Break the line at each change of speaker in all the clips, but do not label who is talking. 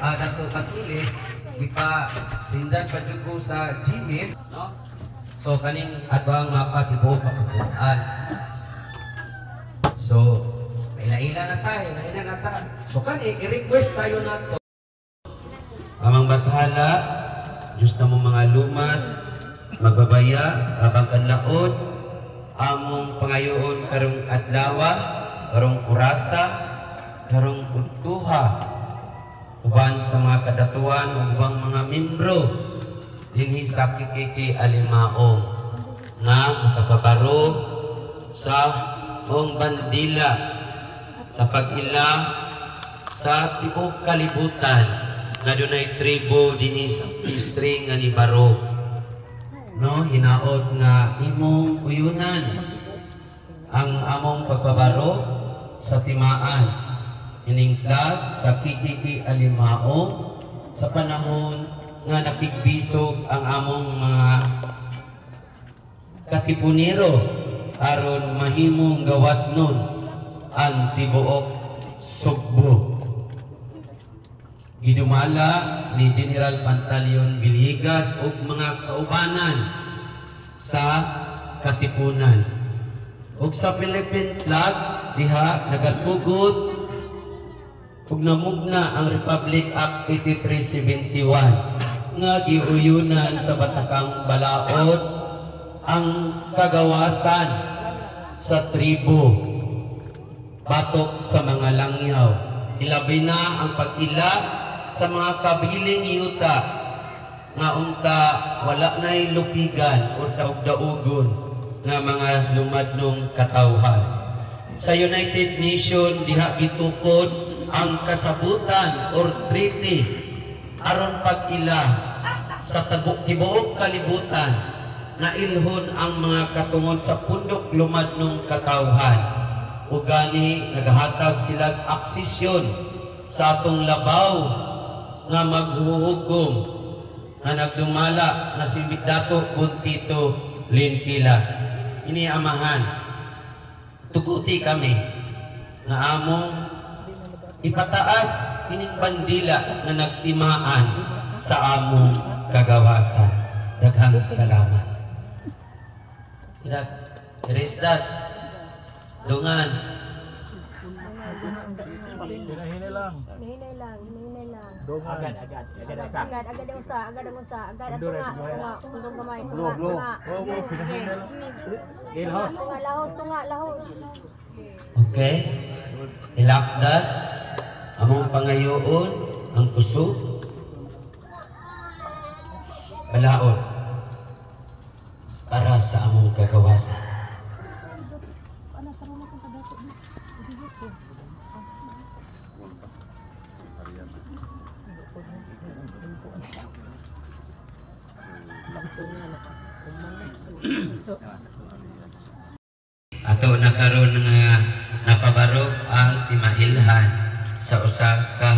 Dato Katilis ipa sindan pa jud ko sa Gmail, no? So kaning atong mapatibuok kaputuan. So ila-ila na ta. So kani i-request tayo nato. Amang bathala, Diyos na mong mga lumat, magbabaya, abang kanlaon, among pangayoon karong adlawa, karong kurasa, karong kultuha, uban sa mga kadatuan, ubang mga membro, dinhi sa KKK Alimaong, nga makapabaro sa mong bandila, sa pag-ila, sa tibuok kalibutan, nga dunay tribo dinhi sa history nga ni Barok. No, hinaot nga imong uyunan ang among pagpabaro sa timaan ining flag sa KKK Alimaong sa panahon nga nakigbisog ang among mga katipunero aron mahimong gawas nun ang tibuok Sugbo. Gidumala ni General Pantaleon Villegas ug mga kaubanan sa katipunan. Ug sa Philippine flag diha nagatugod ug namugna ang Republic Act 8371 nga giuyunan sa Batakang Balaod ang kagawasan sa tribo batok sa mga langyaw. Ilabi na ang pag-ila sa mga kabiling yuta nga unta wala na'y lupigan o daug-daugon nga mga lumadnong katawhan. Sa United Nations diha gitukod ang kasabutan or treaty aron pag-ila sa tibuok kalibutan na ilhon ang mga katungod sa pundok lumadnong katawhan. Ug gani nagahatag sila aksesyon sa atong labaw nga maghuhugom nga nagdumala na si Dato Buntito Linkila. Ini amahan, tuguti kami na among ipataas ining bandila na nagtimaan sa among kagawasan. Daghang salamat. Restats, dungan.
Hinahinay lang. Agad ang usa. Agad tungong kamay. Lahos.
Okay. Ilakdas among pangayoon ang puso. Balaod para sa among kagawasan. Ato nakaroon nga napabarog ang timailhan sa usa ka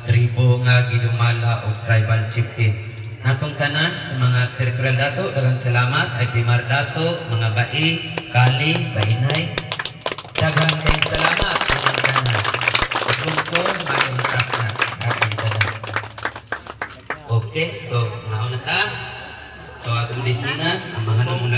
tribo nga gidumala og tribal chieftain. Natong tanan sa mga territorial dato, daghang salamat ay Pimar Dato, mga bai, kali, bahinay. Daghang kayong salamat sa tanan. Tungkol mayong takna daghang tanan. Okay, so nauna ta. So atong disinan, amahan mo